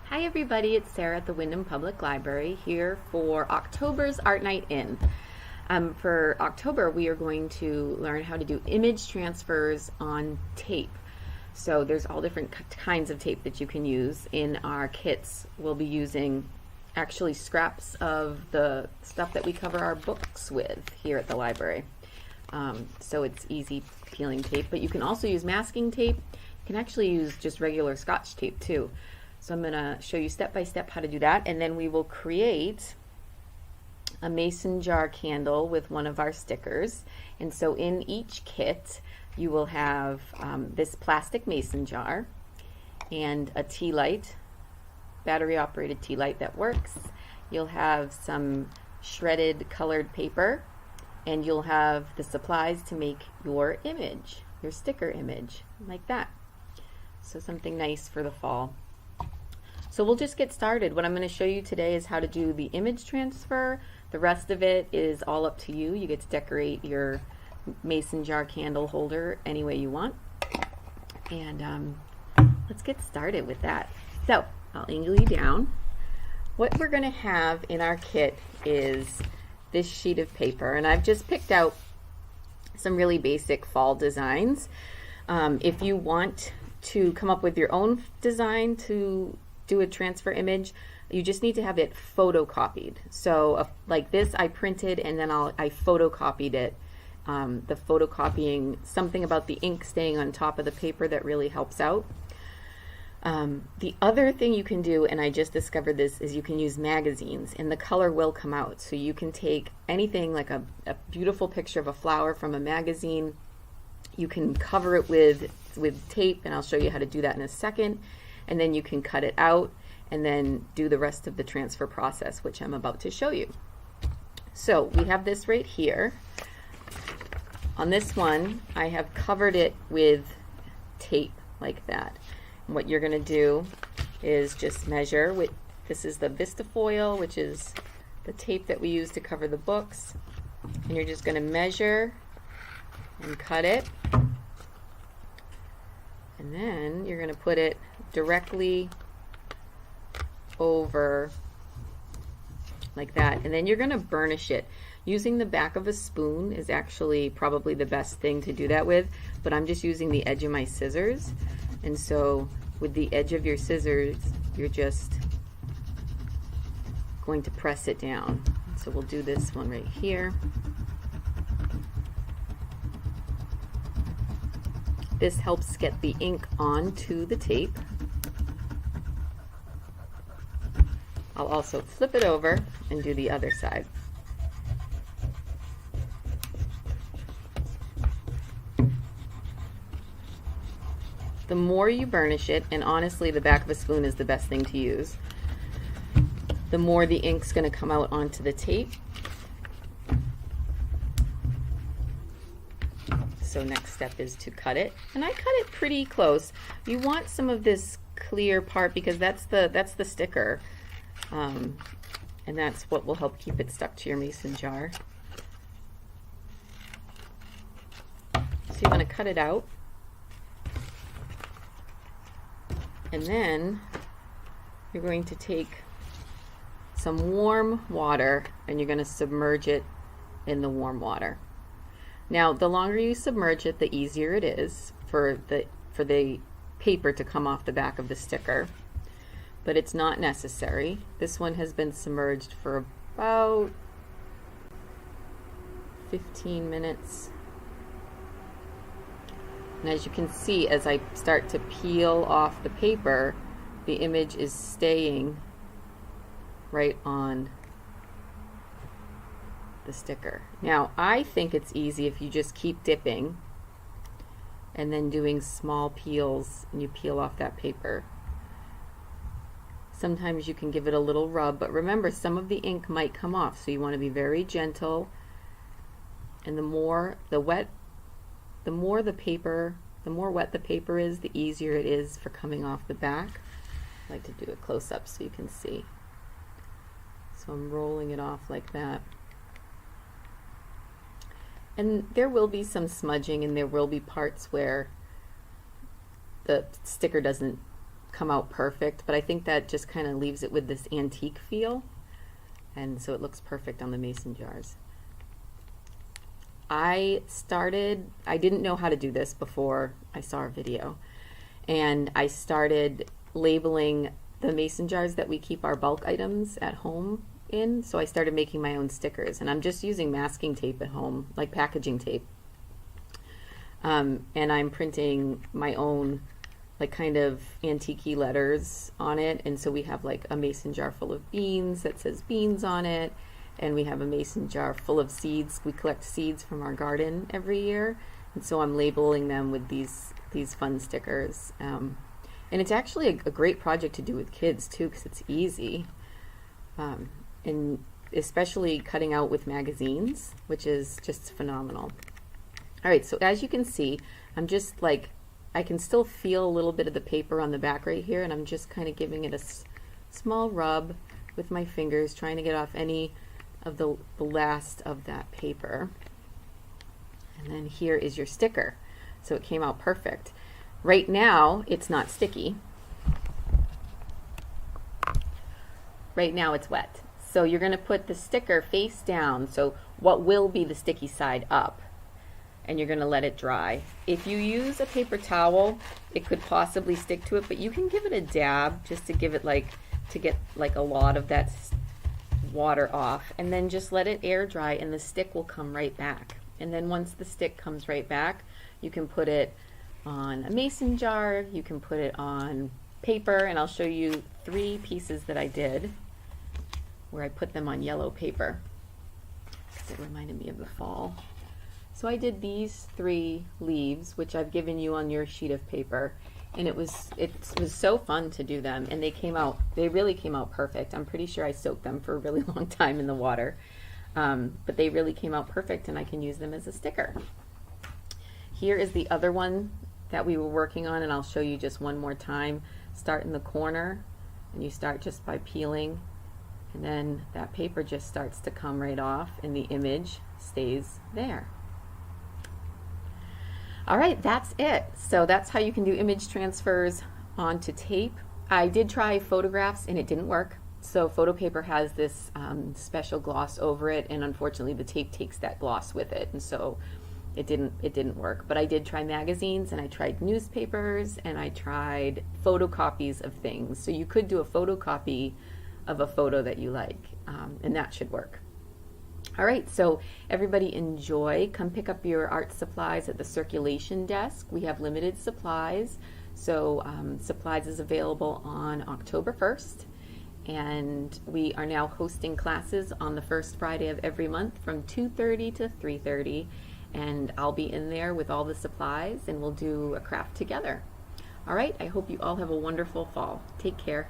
Hi everybody, it's Sarah at the Windham Public Library here for October's Art Night In. For October we are going to learn how to do image transfers on tape. So there's all different kinds of tape that you can use. In our kits we'll be using actually scraps of the stuff that we cover our books with here at the library. So it's easy peeling tape, but you can also use masking tape. You can actually use just regular Scotch tape too. So I'm going to show you step by step how to do that, and then we will create a mason jar candle with one of our stickers. And so in each kit you will have this plastic mason jar and a tea light, battery operated tea light that works. You'll have some shredded colored paper, and you'll have the supplies to make your image, your sticker image, like that. So something nice for the fall. So we'll just get started. What I'm going to show you today is how to do the image transfer. The rest of it is all up to you. You get to decorate your mason jar candle holder any way you want. And let's get started with that. So I'll angle you down. What we're going to have in our kit is this sheet of paper, and I've just picked out some really basic fall designs. If you want to come up with your own design to do a transfer image, you just need to have it photocopied. So like this I printed and then I photocopied it. The photocopying, something about the ink staying on top of the paper that really helps out. The other thing you can do, and I just discovered this, is you can use magazines and the color will come out. So you can take anything like a beautiful picture of a flower from a magazine, you can cover it with tape, and I'll show you how to do that in a second, and then you can cut it out and then do the rest of the transfer process, which I'm about to show you. So we have this right here. On this one I have covered it with tape like that. And what you're going to do is just measure with, this is the Vista foil, which is the tape that we use to cover the books, and you're just going to measure and cut it, and then you're going to put it directly over like that, and then you're going to burnish it. Using the back of a spoon is actually probably the best thing to do that with, but I'm just using the edge of my scissors, and so with the edge of your scissors you're just going to press it down. So we'll do this one right here. This helps get the ink onto the tape. I'll also flip it over and do the other side. The more you burnish it, and honestly the back of a spoon is the best thing to use, the more the ink's going to come out onto the tape. So next step is to cut it, and I cut it pretty close. You want some of this clear part because that's the sticker, and that's what will help keep it stuck to your mason jar. So you want to cut it out, and then you're going to take some warm water and you're going to submerge it in the warm water. Now, the longer you submerge it, the easier it is for the paper to come off the back of the sticker, but it's not necessary. This one has been submerged for about 15 minutes. And as you can see, as I start to peel off the paper, the image is staying right on the sticker. Now I think it's easy if you just keep dipping and then doing small peels, and you peel off that paper. Sometimes you can give it a little rub, but remember some of the ink might come off, so you want to be very gentle, and the more wet the paper is, the easier it is for coming off the back. I like to do a close-up so you can see. So I'm rolling it off like that. And there will be some smudging, and there will be parts where the sticker doesn't come out perfect, but I think that just kind of leaves it with this antique feel, and so it looks perfect on the mason jars. I didn't know how to do this before I saw our video, and I started labeling the mason jars that we keep our bulk items at home in. So I started making my own stickers, and I'm just using masking tape at home, like packaging tape. And I'm printing my own like kind of antique-y letters on it, and so we have like a mason jar full of beans that says beans on it, and we have a mason jar full of seeds. We collect seeds from our garden every year, and so I'm labeling them with these fun stickers. And it's actually a great project to do with kids too, because it's easy, and especially cutting out with magazines, which is just phenomenal. All right, so as you can see, I'm just like, I can still feel a little bit of the paper on the back right here, and I'm just kind of giving it a small rub with my fingers, trying to get off any of the last of that paper. And then here is your sticker. So it came out perfect. Right now, it's not sticky. Right now it's wet. So you're going to put the sticker face down, so what will be the sticky side up, and you're going to let it dry. If you use a paper towel, it could possibly stick to it, but you can give it a dab just to give it to get a lot of that water off, and then just let it air dry and the stick will come right back. And then once the stick comes right back, you can put it on a mason jar, you can put it on paper, and I'll show you 3 pieces that I did where I put them on yellow paper. It reminded me of the fall. So I did these 3 leaves, which I've given you on your sheet of paper, and it was so fun to do them, and they really came out perfect. I'm pretty sure I soaked them for a really long time in the water, but they really came out perfect, and I can use them as a sticker. Here is the other one that we were working on, and I'll show you just one more time. Start in the corner, and you start just by peeling, and then that paper just starts to come right off, and the image stays there. All right, that's it. So that's how you can do image transfers onto tape. I did try photographs and it didn't work. So photo paper has this special gloss over it, and unfortunately the tape takes that gloss with it, and so it didn't work. But I did try magazines, and I tried newspapers, and I tried photocopies of things. So you could do a photocopy of a photo that you like, and that should work. All right, so everybody enjoy. Come pick up your art supplies at the circulation desk. We have limited supplies, so supplies is available on October 1st, and we are now hosting classes on the first Friday of every month from 2:30 to 3:30, and I'll be in there with all the supplies, and we'll do a craft together. All right, I hope you all have a wonderful fall. Take care.